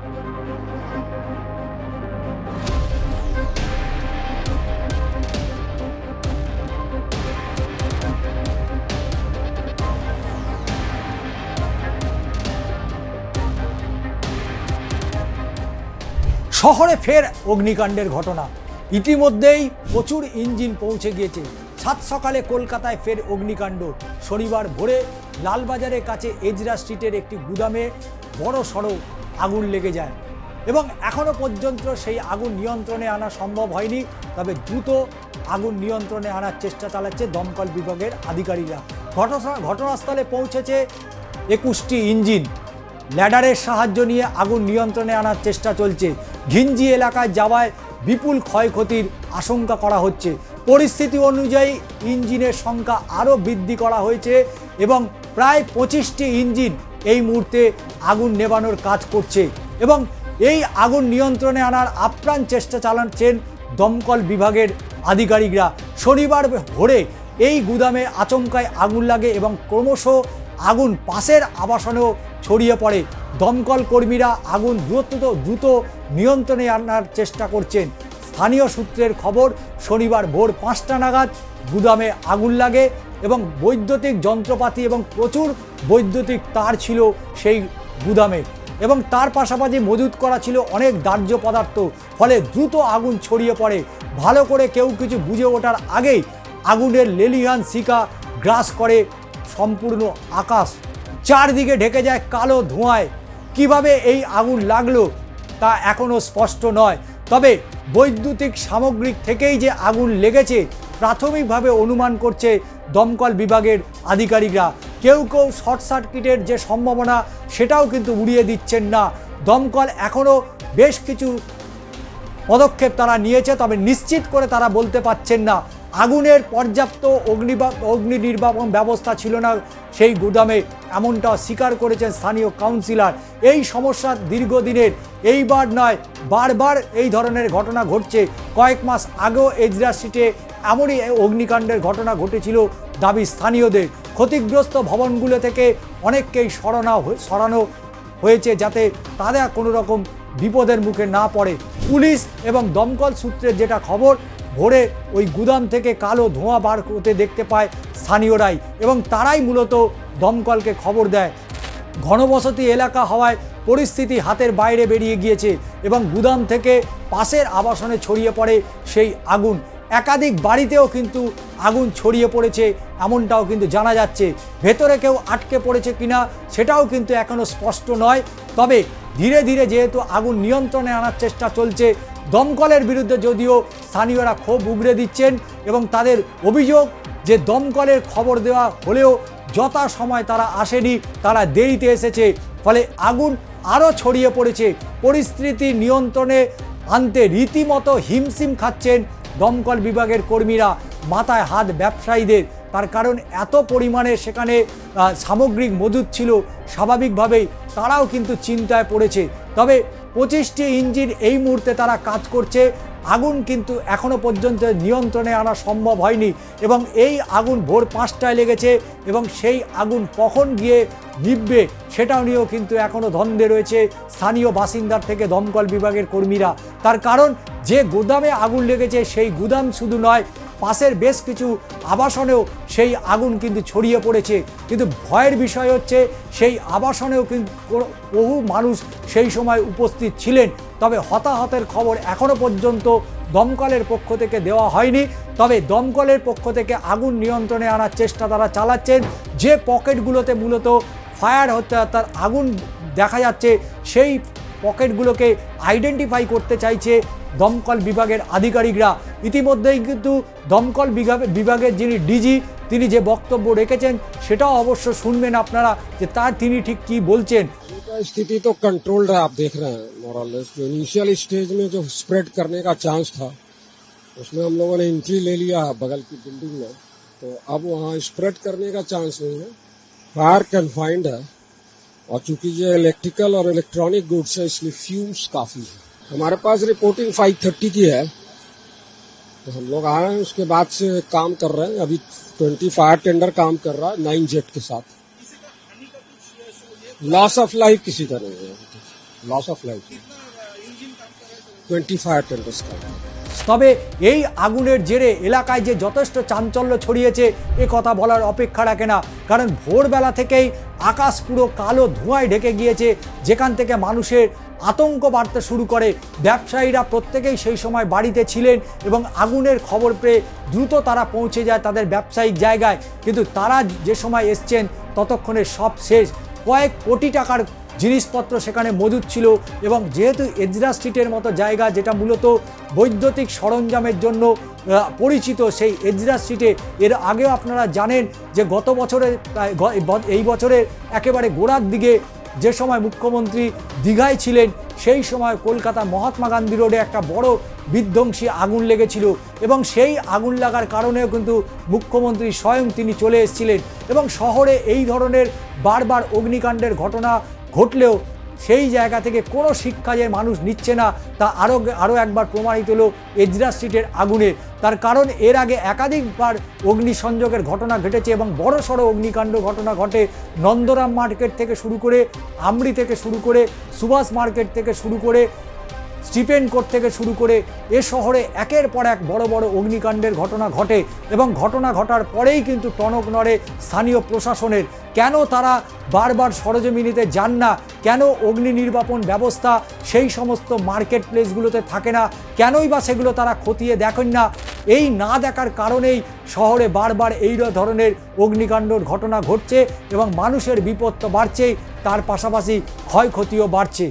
শহরে ফের অগ্নিকাণ্ডের ঘটনা। ইতিমধ্যেই প্রচুর ইঞ্জিন পৌঁছে গিয়েছে। সাত সকালে কলকাতায় ফের অগ্নিকাণ্ড। শনিবার ভোরে লালবাজারের কাছে এজরা স্ট্রিটের একটি গুদামে বড় সড়ো আগুন লেগে যায় এবং এখনো পর্যন্ত সেই আগুন নিয়ন্ত্রণে আনা সম্ভব হয়নি। তবে দ্রুত আগুন নিয়ন্ত্রণে আনার চেষ্টা চালাচ্ছে দমকল বিভাগের আধিকারিকরা। ঘটনাস্থলে পৌঁছেছে 21টি ইঞ্জিন। ল্যাডারের সাহায্য নিয়ে আগুন নিয়ন্ত্রণে আনার চেষ্টা চলছে। ঘিঞ্জি এলাকায় যাওয়ায় বিপুল ক্ষয়ক্ষতির আশঙ্কা করা হচ্ছে। পরিস্থিতি অনুযায়ী ইঞ্জিনের সংখ্যা আরও বৃদ্ধি করা হয়েছে এবং প্রায় 25টি ইঞ্জিন এই মুহূর্তে আগুন নেভানোর কাজ করছে এবং এই আগুন নিয়ন্ত্রণে আনার আপ্রাণ চেষ্টা চালাচ্ছেন দমকল বিভাগের আধিকারিকরা। শনিবার ভোরে এই গুদামে আচমকায় আগুন লাগে এবং ক্রমশ আগুন পাশের আবাসনেও ছড়িয়ে পড়ে। দমকল কর্মীরা আগুন দ্রুত নিয়ন্ত্রণে আনার চেষ্টা করছেন। স্থানীয় সূত্রের খবর, শনিবার ভোর 5টা নাগাদ গুদামে আগুন লাগে এবং বৈদ্যুতিক যন্ত্রপাতি এবং প্রচুর বৈদ্যুতিক তার ছিল সেই গুদামে এবং তার পাশাপাশি মজুত করা ছিল অনেক দাহ্য পদার্থ। ফলে দ্রুত আগুন ছড়িয়ে পড়ে। ভালো করে কেউ কিছু বুঝে ওঠার আগেই আগুনের লেলিহান শিখা গ্রাস করে সম্পূর্ণ আকাশ। চারদিকে ঢেকে যায় কালো ধোঁয়ায়। কিভাবে এই আগুন লাগলো তা এখনও স্পষ্ট নয়। তবে বৈদ্যুতিক সামগ্রী থেকেই যে আগুন লেগেছে প্রাথমিকভাবে অনুমান করছে দমকল বিভাগের আধিকারিকরা। কেউ শর্ট সার্কিটের যে সম্ভাবনা সেটাও কিন্তু উড়িয়ে দিচ্ছেন না। দমকল এখনও বেশ কিছু পদক্ষেপ তারা নিয়েছে, তবে নিশ্চিত করে তারা বলতে পারছেন না। আগুনের পর্যাপ্ত অগ্নি নির্বাপন ব্যবস্থা ছিল না সেই গুদামে, এমনটাও স্বীকার করেছেন স্থানীয় কাউন্সিলর। এই সমস্যা দীর্ঘদিনের, এইবার নয় বারবার এই ধরনের ঘটনা ঘটছে। কয়েক মাস আগেও এজরা স্ট্রিটে এমনই অগ্নিকাণ্ডের ঘটনা ঘটেছিল দাবি স্থানীয়দের। ক্ষতিগ্রস্ত ভবনগুলো থেকে অনেককেই সরানো হয়েছে যাতে তারা কোনো রকম বিপদের মুখে না পড়ে। পুলিশ এবং দমকল সূত্রের যেটা খবর, ভোরে ওই গুদাম থেকে কালো ধোঁয়া বার করতে দেখতে পায় স্থানীয়রাই এবং তারাই মূলত দমকলকে খবর দেয়। ঘনবসতি এলাকা হওয়ায় পরিস্থিতি হাতের বাইরে বেরিয়ে গিয়েছে এবং গুদাম থেকে পাশের আবাসনে ছড়িয়ে পড়ে সেই আগুন। একাধিক বাড়িতেও কিন্তু আগুন ছড়িয়ে পড়েছে এমনটাও কিন্তু জানা যাচ্ছে। ভেতরে কেউ আটকে পড়েছে কিনা সেটাও কিন্তু এখনও স্পষ্ট নয়। তবে ধীরে ধীরে যেহেতু আগুন নিয়ন্ত্রণে আনার চেষ্টা চলছে, দমকলের বিরুদ্ধে যদিও স্থানীয়রা ক্ষোভ উগরে দিচ্ছেন এবং তাদের অভিযোগ যে দমকলের খবর দেওয়া হলেও যথাসময় তারা আসেনি, তারা দেরিতে এসেছে, ফলে আগুন আরও ছড়িয়ে পড়েছে। পরিস্থিতি নিয়ন্ত্রণে আনতে রীতিমতো হিমশিম খাচ্ছেন দমকল বিভাগের কর্মীরা, মাথায় হাত ব্যবসায়ীদের। তার কারণ এত পরিমাণে সেখানে সামগ্রিক মজুদ ছিল, স্বাভাবিকভাবেই তারাও কিন্তু চিন্তায় পড়েছে। তবে 25টি ইঞ্জিন এই মুহূর্তে তারা কাজ করছে। আগুন কিন্তু এখনও পর্যন্ত নিয়ন্ত্রণে আনা সম্ভব হয়নি এবং এই আগুন ভোর 5টায় লেগেছে এবং সেই আগুন কখন গিয়ে নিভবে সেটাও নিয়েও কিন্তু এখনও দ্বন্দ্বে রয়েছে স্থানীয় বাসিন্দার থেকে দমকল বিভাগের কর্মীরা। তার কারণ যে গুদামে আগুন লেগেছে সেই গুদাম শুধু নয়, পাশের বেশ কিছু আবাসনেও সেই আগুন কিন্তু ছড়িয়ে পড়েছে। কিন্তু ভয়ের বিষয় হচ্ছে সেই আবাসনেও কিন্তু বহু মানুষ সেই সময় উপস্থিত ছিলেন। তবে হতাহতের খবর এখনও পর্যন্ত দমকলের পক্ষ থেকে দেওয়া হয়নি। তবে দমকলের পক্ষ থেকে আগুন নিয়ন্ত্রণে আনার চেষ্টা তারা চালাচ্ছেন। যে পকেটগুলোতে মূলত ফায়ার হতে তার আগুন দেখা যাচ্ছে সেই পকেটগুলোকে আইডেন্টিফাই করতে চাইছে দমকল বিভাগের আধিকারিকরা। ইতিমধ্যেই কিন্তু দমকল বিভাগের যিনি ডিজি তিনি যে বক্তব্য রেখেছেন সেটাও অবশ্য শুনবেন আপনারা, যে তার তিনি ঠিক কি বলছেন। स्थिति तो कंट्रोल्ड है, आप देख रहे हैं। मोरलेस जो इनिशियल स्टेज में जो स्प्रेड करने का चांस था उसमें हम लोगों ने एंट्री ले लिया बगल की बिल्डिंग में, तो अब वहाँ स्प्रेड करने का चांस नहीं है। फायर कन्फाइंड है और चूंकि ये इलेक्ट्रिकल और इलेक्ट्रॉनिक गुड्स है इसलिए फ्यूम्स काफी है। हमारे पास रिपोर्टिंग 5:30 की है, तो हम लोग आए हैं, उसके बाद से काम कर रहे हैं। अभी 20 फायर टेंडर काम कर रहा है 9 जेट के साथ। लॉस ऑफ लाइफ किसी का नहीं है। लॉस ऑफ लाइफ 25 टेंटर्स का। তবে এই আগুনের জেরে এলাকায় যে যথেষ্ট চাঞ্চল্য ছড়িয়েছে এ কথা বলার অপেক্ষা রাখে না, কারণ ভোরবেলা থেকেই আকাশ পুরো কালো ধোঁয়ায় ঢেকে গিয়েছে, যেখান থেকে মানুষের আতঙ্ক বাড়তে শুরু করে। ব্যবসায়ীরা প্রত্যেকেই সেই সময় বাড়িতে ছিলেন এবং আগুনের খবর পেয়ে দ্রুত তারা পৌঁছে যায় তাদের ব্যবসায়িক জায়গায়, কিন্তু তারা যে সময় এসছেন ততক্ষণে সব শেষ। কয়েক কোটি টাকার জিনিসপত্র সেখানে মজুদ ছিল এবং যেহেতু এজরা স্ট্রিটের মতো জায়গা যেটা মূলত বৈদ্যুতিক সরঞ্জামের জন্য পরিচিত, সেই এজরা স্ট্রিটে এর আগেও আপনারা জানেন যে গত বছরে এই বছরের একেবারে গোড়ার দিকে যে সময় মুখ্যমন্ত্রী দীঘায় ছিলেন সেই সময় কলকাতা মহাত্মা গান্ধী রোডে একটা বড় বিধ্বংসী আগুন লেগেছিল এবং সেই আগুন লাগার কারণেও কিন্তু মুখ্যমন্ত্রী স্বয়ং তিনি চলে এসেছিলেন। এবং শহরে এই ধরনের বারবার অগ্নিকাণ্ডের ঘটনা ঘটলেও সেই জায়গা থেকে কোনো শিক্ষা যে মানুষ নিচ্ছে না তা আরও একবার প্রমাণিত হলো এজরা স্ট্রিটের আগুনে। তার কারণ এর আগে একাধিকবার অগ্নিসংযোগের ঘটনা ঘটেছে এবং বড়সড় অগ্নিকাণ্ড ঘটনা ঘটে। নন্দরাম মার্কেট থেকে শুরু করে, আমরি থেকে শুরু করে, সুভাষ মার্কেট থেকে শুরু করে, স্টিফেন কোর্ট থেকে শুরু করে এ শহরে একের পর এক বড় বড় অগ্নিকাণ্ডের ঘটনা ঘটে এবং ঘটনা ঘটার পরেই কিন্তু টনক নড়ে স্থানীয় প্রশাসনের। কেন তারা বারবার সরেজমিনেতে যান না, কেন অগ্নি নির্বাপন ব্যবস্থা সেই সমস্ত মার্কেট প্লেসগুলোতে থাকে না, কেনই বা সেগুলো তারা খতিয়ে দেখেন না, এই না দেখার কারণেই শহরে বারবার এই ধরনের অগ্নিকাণ্ডর ঘটনা ঘটছে এবং মানুষের বিপদ তো বাড়ছেই, তার পাশাপাশি ক্ষয়ক্ষতিও বাড়ছে।